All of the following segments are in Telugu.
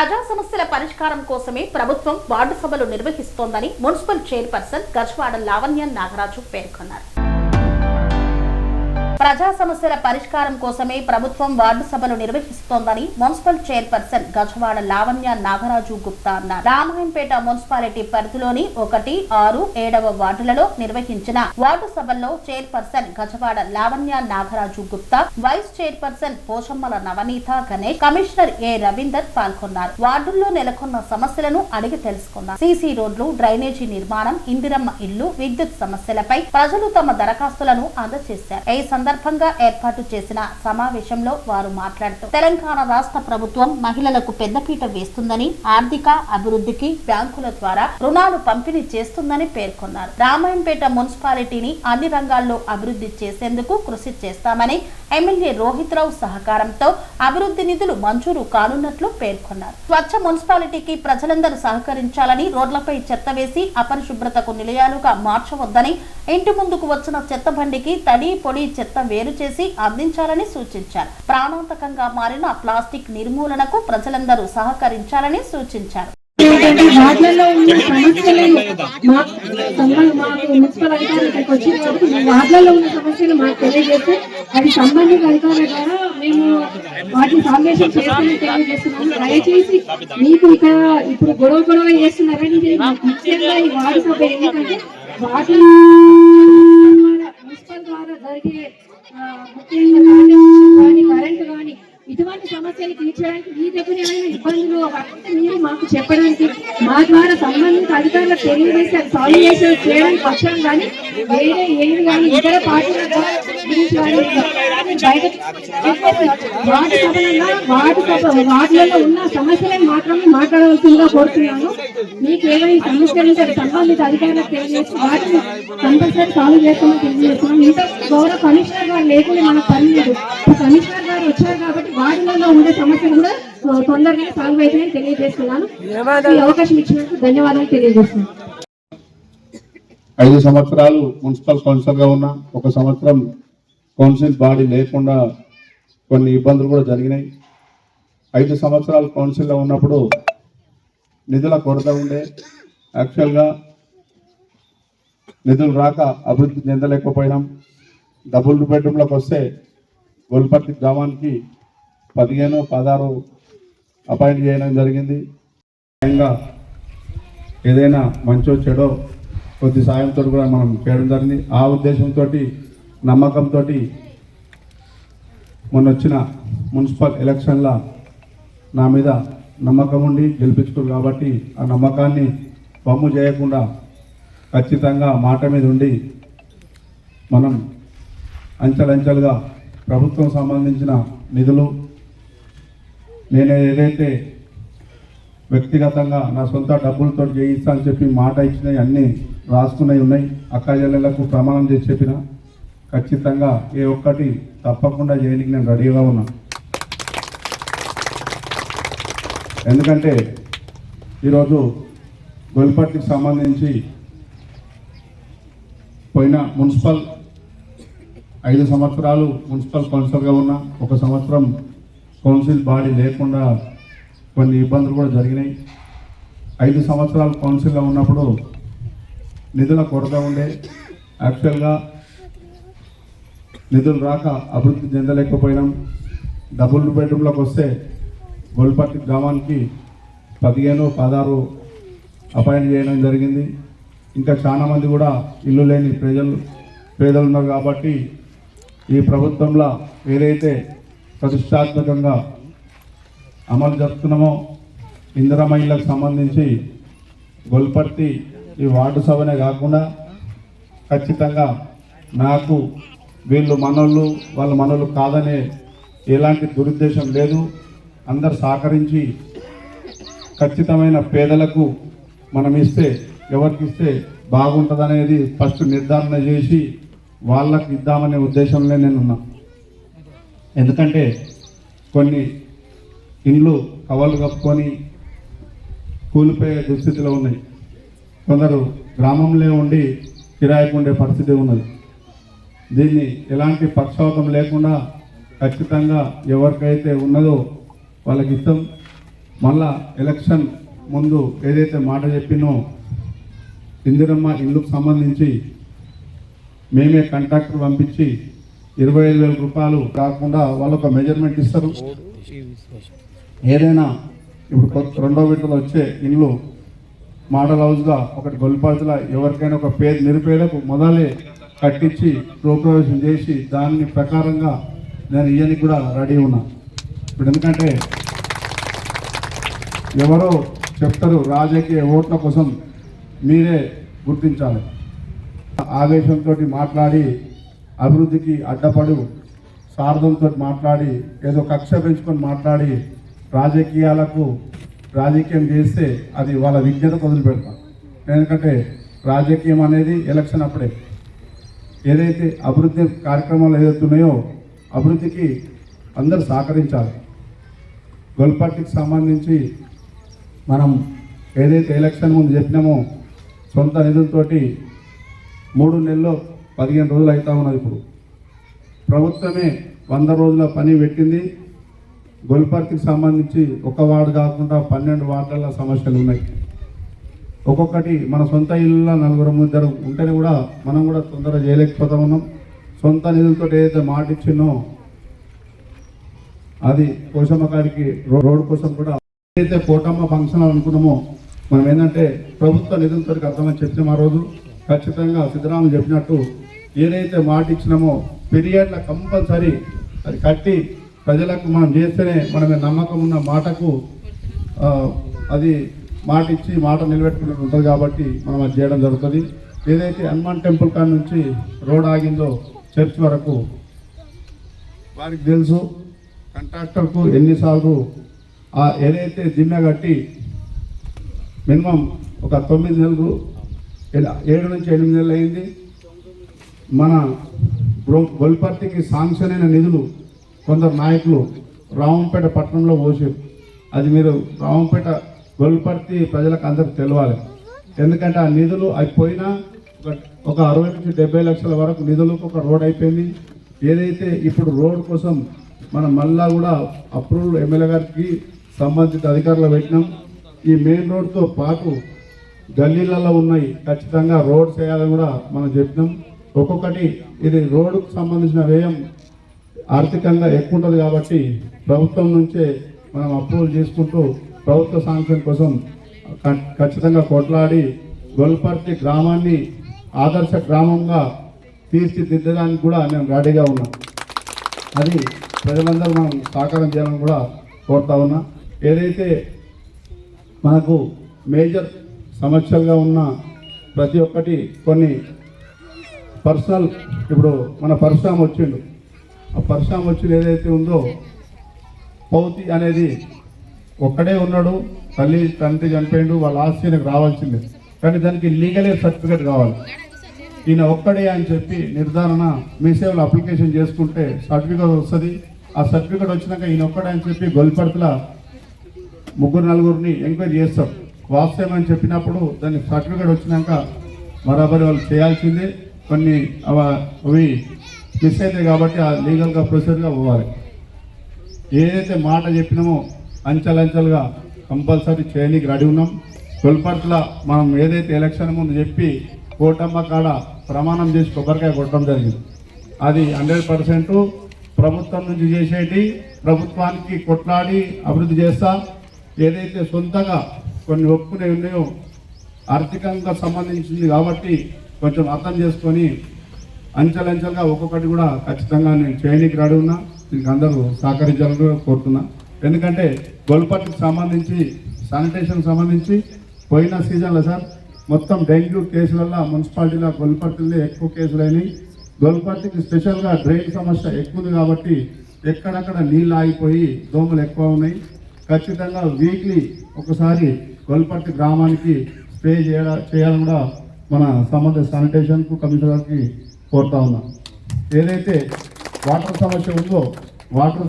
ప్రజా సమస్యల పరిష్కారం కోసమే ప్రభుత్వం వార్డు సభలు నిర్వహిస్తోందని మున్సిపల్ చైర్పర్సన్ గజవాడ లావణ్య నాగరాజు పేర్కొన్నారు. ప్రజా సమస్యల పరిష్కారం కోసమే ప్రభుత్వం వార్డు సభలు నిర్వహిస్తోందని మున్సిపల్ చైర్పర్సన్ గజవాడ లావణ్య నాగరాజు గుప్తా అన్నారు. రామాయంపేట మున్సిపాలిటీ పరిధిలోని 1, 6, 7వ వార్డులలో నిర్వహించిన వార్డు సభల్లో chairperson Gajawada Lavanya Nagaraju Gupta, vice chairperson Poshammala Navaneetha Ganesh, commissioner A Ravinder పాల్గొన్నారు. వార్డుల్లో నెలకొన్న సమస్యలను అడిగి తెలుసుకున్నారు. సీసీ రోడ్లు, డ్రైనేజీ నిర్మాణం, ఇందిరమ్మ ఇల్లు, విద్యుత్ సమస్యలపై ప్రజలు తమ దరఖాస్తులను అందజేశారు. ఈ సందర్భంగా ఏర్పాటు చేసిన సమావేశంలో వారు మాట్లాడుతూ తెలంగాణ రాష్ట్ర ప్రభుత్వం మహిళలకు పెద్దపీట వేస్తుందని, ఆర్థిక అభివృద్ధికి బ్యాంకుల ద్వారా రుణాలు పంపిణీ చేస్తుందని పేర్కొన్నారు. రామాయంపేట మున్సిపాలిటీని అన్ని రంగాల్లో అభివృద్ధి చేసేందుకు కృషి చేస్తామని, ఎమ్మెల్యే రోహిత్ రావు సహకారంతో అభివృద్ధి నిధులు మంజూరు కానున్నట్లు పేర్కొన్నారు. స్వచ్ఛ మున్సిపాలిటీకి ప్రజలందరూ సహకరించాలని, రోడ్లపై చెత్త వేసి అపరిశుభ్రతకు నిలయాలుగా మార్చవద్దని, ఇంటి ముందుకు వచ్చిన చెత్త బండికి తడి పొడి చెత్త వేరు చేసి అందించాలని సూచించారు. ప్రాణాంతకంగా మారిన ప్లాస్టిక్ నిర్మూలనకు ప్రజలందరూ సహకరించాలని సూచించారు. వార్డులలో ఉన్న సమస్యలు మాకు తెలియజేస్తే అది సంబంధిత అధికారుల ద్వారా మేము వాటిని సాల్వేషన్ చేసుకుని తెలియజేస్తున్నాము. దయచేసి మీకు ఇక్కడ ఇప్పుడు గొడవ చేస్తున్నారని ముఖ్యంగా ఈ వార్డు సభ ఎందుకంటే వాటి మున్సిపల్ ద్వారా జరిగే ముఖ్యంగా కానీ కరెంటు కానీ ఇటువంటి సమస్యలు తీర్చడానికి మీ దగ్గర ఏమైనా ఇబ్బందులు అంటే మీరు మాకు చెప్పడానికి మా ద్వారా సంబంధిత అధికారులకు తెలియజేసి సాల్వ్ చేయడానికి వచ్చాం కానీ వేరే ఏమి కానీ ఇతర పార్టీల గురించి వార్డులలో ఉన్న సమస్యలను మాత్రమే మాట్లాడవలసిందిగా కోరుతున్నాను. మీకు ఏమైనా సమస్యలు సంబంధిత అధికారులకు తెలియజేసి వాటిని కంపల్సరీ సాల్వ్ చేస్తామని తెలియజేస్తున్నాం. ఇంకా గౌరవ కమిషనర్ గారు లేకుండా మనకు పని లేదు. కమిషనర్ గారు వచ్చారు కాబట్టి వార్డులలో ఉండే సమస్యలు కూడా తొందరగా సాల్వ్ అవుతాయని తెలియజేస్తున్నాను. ఈ అవకాశం ఇచ్చినందుకు ధన్యవాదాలు తెలియజేస్తున్నాను. 5 సంవత్సరాలు మున్సిపల్ కౌన్సిలర్ గా ఉన్నా, 1 సంవత్సరం కౌన్సిల్ బాడీ లేకుండా కొన్ని ఇబ్బందులు కూడా జరిగినాయి. 5 సంవత్సరాలు కౌన్సిల్లో ఉన్నప్పుడు నిధుల కొరత ఉండే, యాక్చువల్గా నిధులు రాక అభివృద్ధి చెందలేకపోయినాం. డబుల్ బెడ్రూమ్లకు వస్తే గొల్పర్తి గ్రామానికి 15, 16 అపాయింట్ చేయడం జరిగింది. ఏదైనా మంచో చెడో కొద్ది సాయంతో కూడా మనం చేయడం జరిగింది. ఆ ఉద్దేశంతో నమ్మకంతో మొన్న వచ్చిన మున్సిపల్ ఎలక్షన్ల నా మీద నమ్మకం ఉండి గెలిపించుకోరు కాబట్టి ఆ నమ్మకాన్ని వమ్ము చేయకుండా ఖచ్చితంగా మాట మీద ఉండి మనం అంచెలంచెలుగా ప్రభుత్వం సంబంధించిన నిధులు నేను ఏదైతే వ్యక్తిగతంగా నా సొంత డబ్బులతో చేయిస్తా అని చెప్పి మాట ఇచ్చినవి అన్నీ రాసుకున్నవి ఉన్నాయి. అక్కాచెల్లెళ్లకు ప్రమాణం చేసి చెప్పిన ఖచ్చితంగా ఏ ఒక్కటి తప్పకుండా చేయడానికి నేను రెడీగా ఉన్నా. ఎందుకంటే ఈరోజు గొల్పర్తికి సంబంధించి పోయిన మున్సిపల్ 5 సంవత్సరాలు మున్సిపల్ కౌన్సిలర్గా ఉన్నా, 1 సంవత్సరం కౌన్సిల్ బాడీ లేకుండా కొన్ని ఇబ్బందులు కూడా జరిగినాయి. 5 సంవత్సరాలు కౌన్సిల్లో ఉన్నప్పుడు నిధుల కొరత ఉండే, యాక్చువల్గా నిధులు రాక అభివృద్ధి చెందలేకపోయినాం. డబుల్ బెడ్రూమ్లకు వస్తే గొల్పర్తి గ్రామానికి 15, 16 అపాయింట్ చేయడం జరిగింది. ఇంకా చాలామంది కూడా ఇల్లు లేని పేదలు ఉన్నారు కాబట్టి ఈ ప్రభుత్వంలో ఏదైతే ప్రతిష్టాత్మకంగా అమలు జరుపుతున్నామో ఇందిరమ్మ ఇళ్లకు సంబంధించి గొల్పర్తి ఈ వార్డు సభనే కాకుండా ఖచ్చితంగా నాకు వీళ్ళు మనోళ్ళు వాళ్ళ మనోళ్ళు కాదనే ఎలాంటి దురుద్దేశం లేదు. అందరు సహకరించి ఖచ్చితమైన పేదలకు మనం ఇస్తే ఎవరికి ఇస్తే బాగుంటుందనేది ఫస్ట్ నిర్ధారణ చేసి వాళ్ళకి ఇద్దామనే ఉద్దేశంలో నేనున్నా. ఎందుకంటే కొన్ని ఇండ్లు కవర్లు కప్పుకొని కూలిపోయే దుస్థితిలో ఉన్నాయి. కొందరు గ్రామంలో ఉండి కిరాయికి ఉండే పరిస్థితి ఉన్నది. దీన్ని ఎలాంటి పక్షపాతం లేకుండా ఖచ్చితంగా ఎవరికైతే ఉన్నదో వాళ్ళకి ఇస్తాం. మళ్ళా ఎలక్షన్ ముందు ఏదైతే మాట చెప్పినో ఇందిరమ్మ ఇల్లుకు సంబంధించి మేమే కాంట్రాక్టర్ పంపించి 25,000 రూపాయలు కాకుండా వాళ్ళు ఒక మెజర్మెంట్ ఇస్తారు. ఏదైనా ఇప్పుడు రెండో విడతలో వచ్చే ఇల్లు మోడల్ హౌస్గా ఒకటి గొల్లిపాడుతుల ఎవరికైనా ఒక నిరుపేదకు మొదలే కట్టించి గృహప్రవేశం చేసి దాని ప్రకారంగా నేను ఇయ్యనికి కూడా రెడీ ఉన్నా. ఇప్పుడు ఎందుకంటే ఎవరో చెప్తారు రాజకీయ ఓట్ల కోసం, మీరే గుర్తించాలి. ఆవేశంతో మాట్లాడి అభివృద్ధికి అడ్డపడు స్వార్థంతో మాట్లాడి ఏదో కక్ష పెంచుకొని మాట్లాడి రాజకీయం చేస్తే అది వాళ్ళ విజ్ఞతకు వదిలిపెడతాం. ఎందుకంటే రాజకీయం అనేది ఎలక్షన్ అప్పుడే. ఏదైతే అభివృద్ధి కార్యక్రమాలు ఏదైతే ఉన్నాయో అభివృద్ధికి అందరూ సహకరించాలి. గొల్పర్తికి సంబంధించి మనం ఏదైతే ఎలక్షన్ ముందు చెప్పినామో సొంత నిధులతోటి 3 నెలల్లో 15 రోజులు అవుతా ఉన్నది. ఇప్పుడు ప్రభుత్వమే 100 రోజుల పని పెట్టింది. గొల్పర్తికి సంబంధించి ఒక వార్డు కాకుండా 12 వార్డుల సమస్యలు ఉన్నాయి. ఒక్కొక్కటి మన సొంత ఇళ్ళలో 4-3 ఉంటేనే కూడా మనం కూడా తొందరగా చేయలేకపోతా ఉన్నాం. సొంత నిధులతో ఏదైతే మాట ఇచ్చినో అది పోషమ్మ గారికి రోడ్డు కోసం కూడా ఏదైతే కోటమ్మ ఫంక్షన్ అనుకున్నామో మనం ఏంటంటే ప్రభుత్వ నిధులతో అర్థమని చెప్పినాం. ఆ రోజు ఖచ్చితంగా సిద్ధరాములు చెప్పినట్టు ఏదైతే మాట ఇచ్చినామో పీరియడ్ల కంపల్సరీ అది కట్టి ప్రజలకు మనం చేస్తేనే మనమే నమ్మకం ఉన్న మాటకు అది మాట ఇచ్చి మాట నిలబెట్టుకున్నట్టు ఉంటుంది. కాబట్టి మనం అది చేయడం జరుగుతుంది. ఏదైతే హనుమాన్ టెంపుల్ కాడ నుంచి రోడ్ ఆగిందో చర్చ్ వరకు వారికి తెలుసు. కాంట్రాక్టర్కు ఎన్నిసార్లు ఏదైతే దిమ్మె కట్టి మినిమం ఒక 9 నెలలు 7 నుంచి 8 నెలలు అయింది. మన గొల్పర్తికి శాంక్షన్ అయిన నిధులు కొందరు నాయకులు రామంపేట పట్టణంలో పోసారు. అది మీరు రామంపేట గొల్పర్తి ప్రజలకు అందరికి తెలవాలి. ఎందుకంటే ఆ నిధులు అయిపోయినా ఒక 60 నుంచి 70 లక్షల వరకు నిధులకు ఒక రోడ్ అయిపోయింది. ఏదైతే ఇప్పుడు రోడ్ కోసం మనం మళ్ళా కూడా అప్రూవల్ ఎమ్మెల్యే గారికి సంబంధిత అధికారులు పెట్టినాం. ఈ మెయిన్ రోడ్తో పాటు గల్లీలలో ఉన్నాయి, ఖచ్చితంగా రోడ్ చేయాలని కూడా మనం చెప్పినాం. ఒక్కొక్కటి ఇది రోడ్డుకు సంబంధించిన వ్యయం ఆర్థికంగా ఎక్కువ ఉంటుంది కాబట్టి ప్రభుత్వం నుంచే మనం అప్రూవల్ చేసుకుంటూ ప్రభుత్వ శాంక్షన్ కోసం ఖచ్చితంగా కొట్లాడి గొల్పర్తి గ్రామాన్ని ఆదర్శ గ్రామంగా తీర్చిదిద్దడానికి కూడా నేను రెడీగా ఉన్నా. అది ప్రజలందరూ మనం సహకారం చేయాలని కూడా కోరుతా ఉన్నా. ఏదైతే మనకు మేజర్ సమస్యలుగా ఉన్న ప్రతి ఒక్కటి కొన్ని పర్సనల్, ఇప్పుడు మన పరశురామ వచ్చిండు, ఆ పరశురామ వచ్చింది ఏదైతే ఉందో పౌతి అనేది ఒక్కడే ఉన్నాడు. తల్లి తండ్రి చనిపోయిండు, వాళ్ళ ఆస్తి ఆయనకు రావాల్సిందే. కానీ దానికి లీగలే సర్టిఫికేట్ కావాలి. ఈయన ఒక్కడే అని చెప్పి నిర్ధారణ మీ సేవలో అప్లికేషన్ చేసుకుంటే సర్టిఫికేట్ వస్తుంది. ఆ సర్టిఫికేట్ వచ్చినాక ఈయన ఒక్కడే అని చెప్పి గొల్పర్తిల 3-4 ఎంక్వైరీ చేస్తారు. వాస్తవం అని చెప్పినప్పుడు దాని సర్టిఫికేట్ వచ్చినాక బరాబరి వాళ్ళు చేయాల్సిందే. కొన్ని అవి మిస్ అవుతాయి కాబట్టి ఆ లీగల్గా ప్రొసీజర్గా పోవాలి. ఏదైతే మాట చెప్పినామో అంచెలంచెలుగా కంపల్సరీ చేయడానికి రెడీ ఉన్నాం. గొల్పర్తిల మనం ఏదైతే ఎలక్షన్ ముందు చెప్పి కోటమ్మ కాడ ప్రమాణం చేసి కొబ్బరికాయ కొట్టడం జరిగింది. అది 100% ప్రభుత్వం నుంచి చేసేటి, ప్రభుత్వానికి కొట్లాడి అభివృద్ధి చేస్తా. ఏదైతే సొంతంగా కొన్ని ఒప్పుకునే ఉన్నాయో ఆర్థికంగా సంబంధించింది కాబట్టి కొంచెం అర్థం చేసుకొని అంచెలంచెలుగా ఒక్కొక్కటి కూడా ఖచ్చితంగా నేను చేయడానికి రెడీ ఉన్నా. దీనికి అందరూ సహకరించాలని కోరుతున్నా. ఎందుకంటే గొల్పర్తికి సంబంధించి శానిటేషన్ సంబంధించి పోయిన సీజన్లో సార్ మొత్తం డెంగ్యూ కేసులలో మున్సిపాలిటీలో గొల్పర్తిలో ఎక్కువ కేసులు అయినాయి. గొల్పర్తికి స్పెషల్గా డ్రైన్ సమస్య ఎక్కువ ఉంది కాబట్టి ఎక్కడక్కడ నీళ్ళు ఆగిపోయి దోమలు ఎక్కువ ఉన్నాయి. ఖచ్చితంగా వీక్లీ ఒకసారి గొల్పర్తి గ్రామానికి స్ప్రే చేయాలని కూడా మన సంబంధిత శానిటేషన్కు కమిషనర్కి కోరుతా ఉన్నా. ఏదైతే వాటర్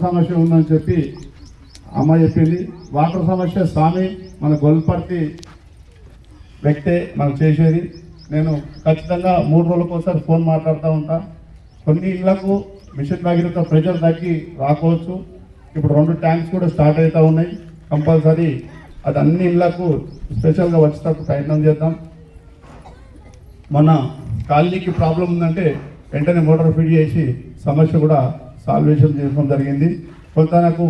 సమస్య ఉందని చెప్పి అమ్మ చెప్పింది. వాటర్ సమస్య స్వామి మన గొల్పర్తి వ్యక్తే మనకు చేసేది. నేను ఖచ్చితంగా 3 రోజులకు ఒకసారి ఫోన్ మాట్లాడుతూ ఉంటా. కొన్ని ఇళ్లకు మిషన్ భగీరథ ప్రెజర్ తగ్గి రాకపోవచ్చు. ఇప్పుడు 2 ట్యాంక్స్ కూడా స్టార్ట్ అవుతూ ఉన్నాయి. కంపల్సరీ అది అన్ని ఇళ్లకు స్పెషల్గా వచ్చేటట్టు ప్రయత్నం చేద్దాం. మన కాలనీకి ప్రాబ్లం ఉందంటే వెంటనే మోటార్ ఫిట్ చేసి సమస్య కూడా సాల్వేషన్ చేసుకోవడం జరిగింది. కొంత నాకు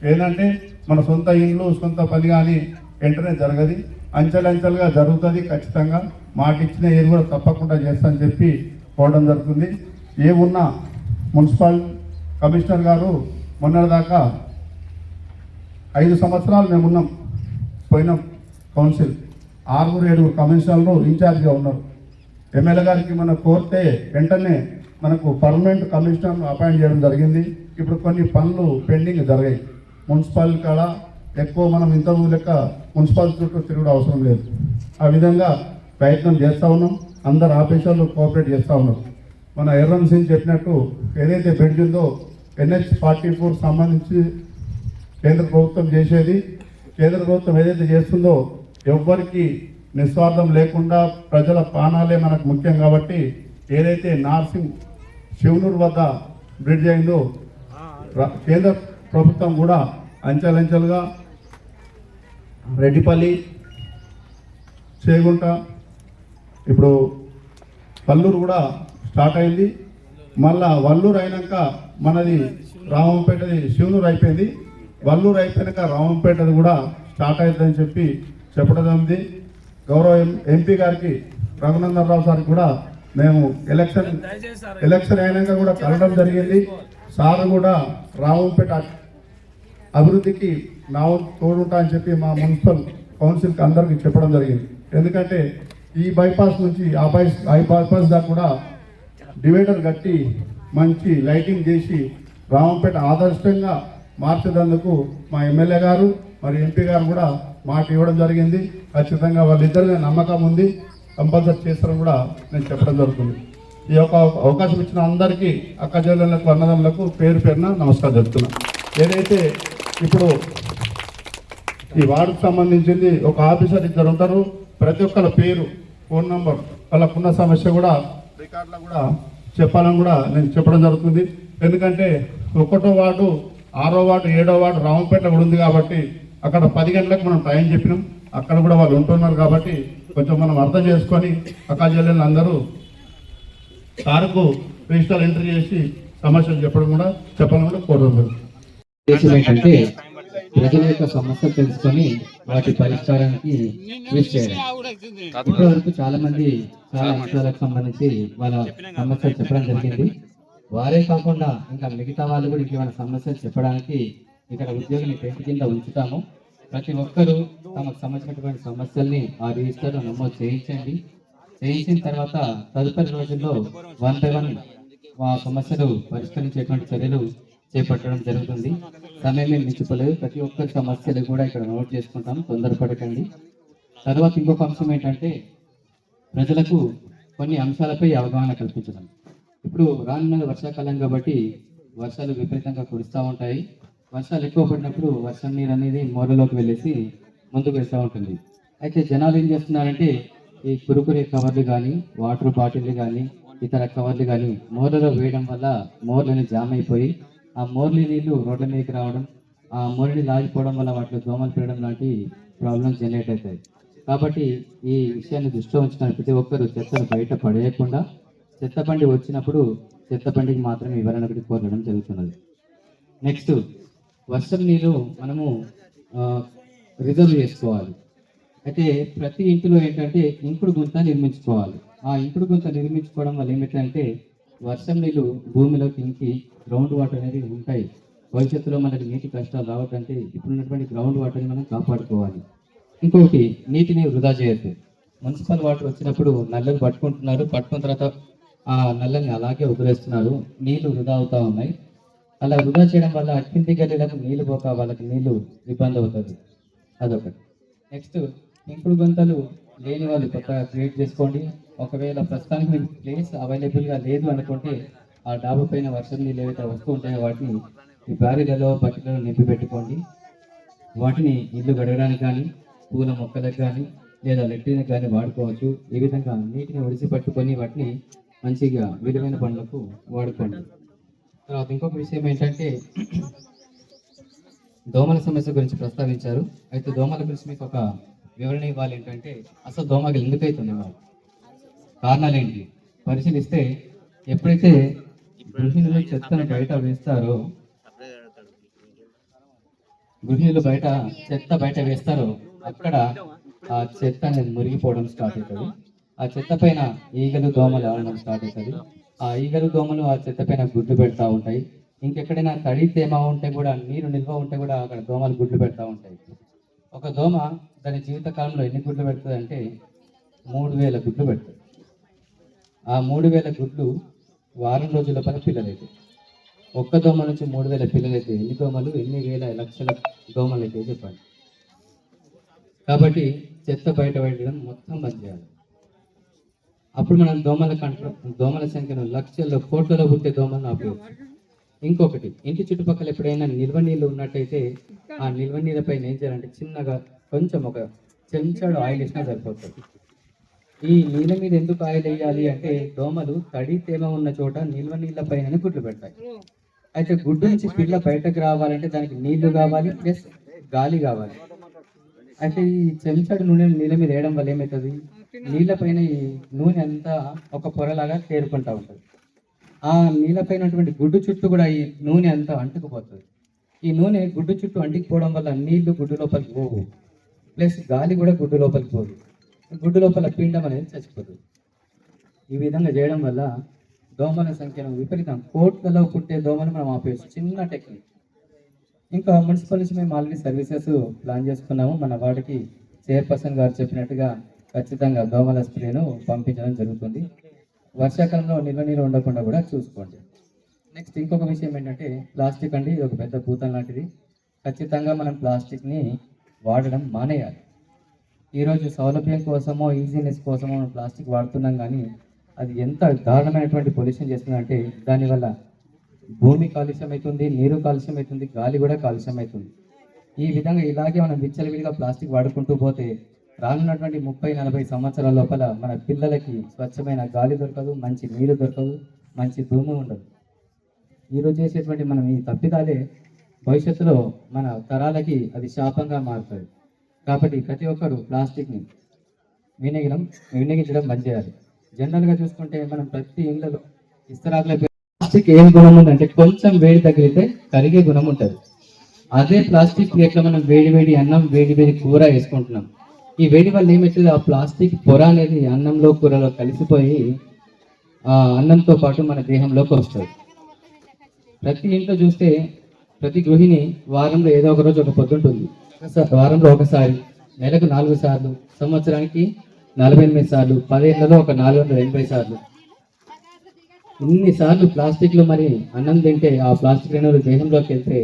ఏంటంటే మన సొంత ఇండ్లు సొంత పని కానీ వెంటనే జరగదు, అంచెలంచెలుగా జరుగుతుంది. ఖచ్చితంగా మాట ఇచ్చిన ఏది కూడా తప్పకుండా చేస్తానని చెప్పి పోవడం జరుగుతుంది. ఏమున్నా మున్సిపల్ కమిషనర్ గారు మొన్నటిదాకా 5 సంవత్సరాలు మేము ఉన్నాం, పోయినాం కౌన్సిల్ 6-7 కమిషనర్లు ఇన్ఛార్జ్గా ఉన్నారు. ఎమ్మెల్యే గారికి మనం కోరితే వెంటనే మనకు పర్మనెంట్ కమిషనర్ను అపాయింట్ చేయడం జరిగింది. ఇప్పుడు కొన్ని పనులు పెండింగ్ జరిగాయి. మున్సిపల్ కాడ ఎక్కువ మనం ఇంతకుముందు లెక్క మున్సిపల్ చుట్టూ తిరుగుడు అవసరం లేదు. ఆ విధంగా ప్రయత్నం చేస్తూ ఉన్నాం. అందరు ఆఫీసర్లు కోఆపరేట్ చేస్తూ ఉన్నారు. మన ఎర్రన్ సింగ్ చెప్పినట్టు ఏదైతే బ్రిడ్జ్ ఉందో NH-44 సంబంధించి కేంద్ర ప్రభుత్వం చేసేది, కేంద్ర ప్రభుత్వం ఏదైతే చేస్తుందో ఎవ్వరికి నిస్వార్థం లేకుండా ప్రజల ప్రాణాలే మనకు ముఖ్యం కాబట్టి ఏదైతే నార్సింగ్ శివనూరు వద్ద బ్రిడ్జ్ అయిందో కేంద్ర ప్రభుత్వం కూడా అంచెలంచెలుగా రెడ్డిపల్లి, చేగుంట, ఇప్పుడు వల్లూరు కూడా స్టార్ట్ అయింది. మళ్ళా వల్లూరు అయినాక మనది రామంపేటది శివనూరు అయిపోయింది. వల్లూరు అయిపోయాక రామంపేటది కూడా స్టార్ట్ అవుతుందని చెప్పి చెప్పడం ఉంది. గౌరవ ఎంపీ గారికి రఘునందన్ రావు సార్కి కూడా మేము ఎలక్షన్ అయినాక కూడా కలవడం జరిగింది. సార్ కూడా రామంపేట అభివృద్ధికి నా తోడుంటా అని చెప్పి మా మున్సిపల్ కౌన్సిల్కి అందరికీ చెప్పడం జరిగింది. ఎందుకంటే ఈ బైపాస్ నుంచి ఆ బైపాస్ దాకా కూడా డివైడర్ కట్టి మంచి లైటింగ్ చేసి రామంపేట ఆదర్శంగా మార్చేందుకు మా ఎమ్మెల్యే గారు మరి ఎంపీ గారు కూడా మాట ఇవ్వడం జరిగింది. ఖచ్చితంగా వాళ్ళిద్దరి నమ్మకం ఉంది, కంపల్సరీ చేస్తారని కూడా నేను చెప్పడం జరుగుతుంది. ఈ యొక్క అవకాశం ఇచ్చిన అందరికీ అక్క చెల్లెళ్ళకు అన్నదమ్ములకు పేరు పేరున నమస్కారం చెప్తున్నా. ఏదైతే ఇప్పుడు ఈ వార్డుకు సంబంధించింది ఒక ఆఫీసర్ 2 ఉంటారు. ప్రతి ఒక్కరి పేరు, ఫోన్ నంబర్, వాళ్ళకున్న సమస్య కూడా రికార్డులో కూడా చెప్పాలని కూడా నేను చెప్పడం జరుగుతుంది. ఎందుకంటే 1వ వార్డు, 6వ వార్డు, 7వ వార్డు రామంపేట కూడా ఉంది కాబట్టి అక్కడ 10 గంటలకు మనం టైం చెప్పినాం. అక్కడ కూడా వాళ్ళు ఉంటున్నారు కాబట్టి కొంచెం మనం అర్థం చేసుకొని అక్క చెల్లెళ్ళు అందరూ సార్కు రిజిస్టర్ ఎంట్రీ చేసి సమస్యలు చెప్పాలని కూడా కోరుతున్నాను. ఏంటంటే ప్రజల యొక్క సమస్యలు తెలుసుకొని వాటి పరిష్కారానికి కృషి చేయడం. ఇప్పటి వరకు చాలా మంది చాలా అంశాలకు సంబంధించి వాళ్ళ సమస్యలు చెప్పడం జరిగింది. వారే కాకుండా ఇంకా మిగతా వాళ్ళు కూడా ఇంకేమైనా సమస్యలు చెప్పడానికి ఇక్కడ ఉద్యోగిని టెంట్ కింద ఉంచుతాము. ప్రతి ఒక్కరూ తమకు సంబంధించినటువంటి సమస్యల్ని ఆ రిజిస్టర్లో నమోదు చేయించండి. చేయించిన తర్వాత తదుపరి రోజుల్లో 1 by 1 ఆ సమస్యలు పరిష్కరించేటువంటి చర్యలు చేపట్టడం జరుగుతుంది. సమయం మించిపోలేదు. ప్రతి ఒక్కరి సమస్యలు కూడా ఇక్కడ నోట్ చేసుకుంటాం, తొందరపడకండి. తర్వాత ఇంకొక అంశం ఏంటంటే ప్రజలకు కొన్ని అంశాలపై అవగాహన కల్పించడం. ఇప్పుడు రానున్న వర్షాకాలం కాబట్టి వర్షాలు విపరీతంగా కురుస్తూ ఉంటాయి. వర్షాలు ఎక్కువ పడినప్పుడు వర్షం నీరు అనేది మోరలోకి వెళ్ళేసి ముందుకు వెళ్తూ ఉంటుంది. అయితే జనాలు ఏం చేస్తున్నారంటే ఈ కురుకురే కవర్లు కానీ, వాటర్ బాటిల్ కానీ, ఇతర కవర్లు కానీ మోర్లలో వేయడం వల్ల మోర్లని జామ్ అయిపోయి ఆ మోర్లి నీళ్లు రోడ్ల మీదకి రావడం, ఆ మోర్ని లాగిపోవడం వల్ల వాటిలో దోమలు పెరగడం లాంటి ప్రాబ్లమ్స్ జనరేట్ అవుతాయి. కాబట్టి ఈ విషయాన్ని దృష్టిలో ఉంచుకుని ప్రతి ఒక్కరూ చెత్తను బయట పడేయకుండా చెత్త బండి వచ్చినప్పుడు చెత్త బండికి మాత్రమే ఇవ్వాలని ఒకటి కోరడం జరుగుతున్నది. నెక్స్ట్, వర్షం నీరు మనము రిజర్వ్ చేసుకోవాలి. అయితే ప్రతి ఇంటిలో ఏంటంటే ఇంకుడు గుంత నిర్మించుకోవాలి. ఆ ఇంకుడు గుంత నిర్మించుకోవడం వల్ల ఏమిటంటే వర్షం నీళ్ళు భూమిలోకి ఇంకి గ్రౌండ్ వాటర్ అనేది ఉంటాయి. భవిష్యత్తులో మనకి నీటి కష్టాలు రావటంటే ఇప్పుడున్నటువంటి గ్రౌండ్ వాటర్ని మనం కాపాడుకోవాలి. ఇంకొకటి, నీటిని వృధా చేయొద్దు. మున్సిపల్ వాటర్ వచ్చినప్పుడు నల్లలు పట్టుకుంటున్నారు, పట్టుకున్న తర్వాత ఆ నల్లని అలాగే వదిలేస్తున్నారు, నీళ్లు వృధా అవుతా ఉన్నాయి. అలా వృధా చేయడం వల్ల కింది గల్లీలకు నీళ్లు పోక వాళ్ళకి నీళ్లు ఇబ్బంది అవుతుంది. అదొకటి. నెక్స్ట్, ఇంకుడు గుంతలు లేని వాళ్ళు కొత్తగా క్రియేట్ చేసుకోండి. ఒకవేళ ప్రస్తుతానికి మీకు ప్లేస్ అవైలబుల్గా లేదు అనుకుంటే ఆ డాబా పైన వర్షం నీళ్ళు ఏవైతే వస్తూ ఉంటాయో వాటిని ఈ బ్యారీలలో బకెట్లలో నింపి పెట్టుకోండి. వాటిని ఇల్లు గడగడానికి కానీ, పూల మొక్కలకు కానీ, లేదా లెట్రిన్కి కానీ వాడుకోవచ్చు. ఈ విధంగా నీటిని ఒడిసి పట్టుకొని వాటిని మంచిగా విలువైన పనులకు వాడుకోండి. తర్వాత ఇంకొక విషయం ఏంటంటే దోమల సమస్య గురించి ప్రస్తావించారు. అయితే దోమల గురించి మీకు ఒక వివరణ ఇవ్వాలి ఏంటంటే అసలు దోమలు ఎందుకు అవుతుంది మరి కారణాలు ఏంటి పరిశీలిస్తే ఎప్పుడైతే గృహిణులు చెత్తను బయట వేస్తారో చెత్త బయట వేస్తారో అక్కడ ఆ చెత్త అనేది మురిగిపోవడం స్టార్ట్ అవుతుంది. ఆ చెత్త పైన ఈగలు దోమలు ఆడడం స్టార్ట్ అవుతుంది. ఆ ఈగలు దోమలు ఆ చెత్త పైన గుడ్లు పెడతా ఉంటాయి. ఇంకెక్కడైనా తడి తేమ ఉంటే కూడా నీరు నిల్వ ఉంటే కూడా అక్కడ దోమలు గుడ్లు పెడతా ఉంటాయి. ఒక దోమ దాని జీవిత కాలంలో ఎన్ని గుడ్లు పెడుతుంది అంటే 3000 గుడ్లు పెడుతుంది. ఆ 3000 గుడ్లు వారం రోజుల లోపల పిల్లలైతే ఒక్క దోమ నుంచి 3000 పిల్లలైతే ఎన్ని దోమలు ఎన్ని వేల లక్షల దోమలు అయితే చెప్పండి. కాబట్టి చెత్త బయట పెట్టడం మొత్తం బంద్ చేయాలి. అప్పుడు మనం దోమల సంఖ్యను లక్షల్లో కోట్లలో పుట్టే దోమలను ఆపేయచ్చు. ఇంకొకటి, ఇంటి చుట్టుపక్కల ఎప్పుడైనా నిల్వ నీళ్ళు ఉన్నట్టయితే ఆ నిల్వ నీళ్ళ పైన ఏం చేయాలంటే చిన్నగా కొంచెం ఒక చెంచాడు ఆయిల్ వేసినా సరిపోతుంది. ఈ నీళ్ళ మీద ఎందుకు ఆయిల్ వేయాలి అంటే దోమలు తడి తేమ ఉన్న చోట నిల్వ నీళ్ళ పైన గుడ్లు పెడతాయి. అయితే గుడ్డు నుంచి పిల్ల బయటకు రావాలంటే దానికి నీళ్లు కావాలి ప్లస్ గాలి కావాలి. అయితే ఈ చెంచాడు నూనె నీళ్ళ మీద వేయడం వల్ల ఏమవుతుంది, నీళ్ళ పైన ఈ నూనె అంతా ఒక పొరలాగా తేరుకుంటా ఉంటుంది. ఆ నీళ్ళ పైన గుడ్డు చుట్టూ కూడా ఈ నూనె అంతా అంటుకుపోతుంది. ఈ నూనె గుడ్డు చుట్టూ అంటుకుపోవడం వల్ల నీళ్లు గుడ్డు లోపలికి పోవు, ప్లస్ గాలి కూడా గుడ్డు లోపలికి పోదు. గుడ్డు లోపల పిండం అనేది చచ్చిపోతుంది. ఈ విధంగా చేయడం వల్ల దోమల సంఖ్యను విపరీతం కోట్లలో పుట్టే దోమలు మనం ఆపేయచ్చు. చిన్న టెక్నిక్. ఇంకా మున్సిపల్ నుంచి మేము ఆల్రెడీ సర్వీసెస్ ప్లాన్ చేసుకున్నాము. మన వార్డుకి చైర్పర్సన్ గారు చెప్పినట్టుగా ఖచ్చితంగా దోమల స్ప్రేను పంపించడం జరుగుతుంది. వర్షాకాలంలో నిల్వ నీరు ఉండకుండా కూడా చూసుకోండి. నెక్స్ట్ ఇంకొక విషయం ఏంటంటే ప్లాస్టిక్ అండి, ఇది ఒక పెద్ద భూతం లాంటిది. ఖచ్చితంగా మనం ప్లాస్టిక్ని వాడడం మానేయాలి. ఈరోజు సౌలభ్యం కోసమో ఈజీనెస్ కోసమో మనం ప్లాస్టిక్ వాడుతున్నాం, కానీ అది ఎంత దారుణమైనటువంటి పొల్యూషన్ చేస్తుందంటే దానివల్ల భూమి కాలుష్యం అవుతుంది, నీరు కాలుష్యం అవుతుంది, గాలి కూడా కాలుష్యం అవుతుంది. ఈ విధంగా ఇలాగే మనం విచ్చలవిడిగా ప్లాస్టిక్ వాడుకుంటూ పోతే రానున్నటువంటి 30-40 సంవత్సరాల లోపల మన పిల్లలకి స్వచ్ఛమైన గాలి దొరకదు, మంచి నీరు దొరకదు, మంచి భూమి ఉండదు. ఈరోజు చేసేటువంటి మనం ఈ తప్పిదాలే భవిష్యత్తులో మన తరాలకి అది శాపంగా మారుతుంది. కాబట్టి ప్రతి ఒక్కరు ప్లాస్టిక్ని వినియోగించడం బంద్ చేయాలి. జనరల్గా చూసుకుంటే మనం ప్రతి ఇళ్ళలో ఇస్తరాకుల ప్లాస్టిక్ ఏం గుణం ఉందంటే కొంచెం వేడి తగిలితే కరిగే గుణం ఉంటుంది. అదే ప్లాస్టిక్ ప్లేట్లో మనం వేడి అన్నం వేడి కూర వేసుకుంటున్నాం. ఈ వేడి వల్ల ఏమవుతుంది, ఆ ప్లాస్టిక్ పొర అనేది అన్నంలో కూరలో కలిసిపోయి ఆ అన్నంతో పాటు మన దేహంలోకి వస్తుంది. ప్రతి ఇంట్లో చూస్తే ప్రతి గృహిణి వారంలో ఏదో ఒక రోజు ఒక పొద్దుంటుంది. వారంలో ఒకసారి, నెలకు 4 సార్లు, సంవత్సరానికి 48 సార్లు, 10 ఏళ్లలో ఒక 480 సార్లు. ఇన్నిసార్లు ప్లాస్టిక్లు మరి అన్నం తింటే ఆ ప్లాస్టిక్ రేణువులు దేహంలోకి వెళ్తే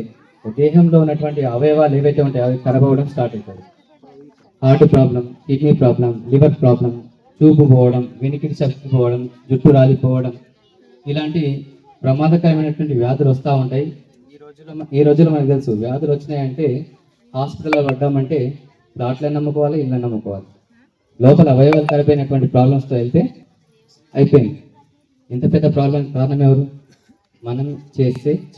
దేహంలో ఉన్నటువంటి అవయవాలు ఏవైతే ఉంటాయో అవి ఖరాబ్ అవ్వడం స్టార్ట్ అవుతుంది. Heart problem, kidney problem, liver problem, చూపు పోవడం, వెనికిడి శక్తి పోవడం, జుట్టు రాలిపోవడం, ఇలాంటి ప్రమాదకరమైనటువంటి వ్యాధులు వస్తూ ఉంటాయి. ఈ రోజుల్లో మనకు తెలుసు వ్యాధులు వచ్చినాయంటే హాస్పిటల్లో పడ్డామంటే ప్లాట్లను నమ్ముకోవాలి, ఇళ్ళని నమ్ముకోవాలి. లోపల అవయవాలు ఖరాబైనటువంటి ప్రాబ్లమ్స్తో వెళ్తే అయిపోయింది. ఇంత పెద్ద ప్రాబ్లం కారణం ఎవరు? మనం చేసే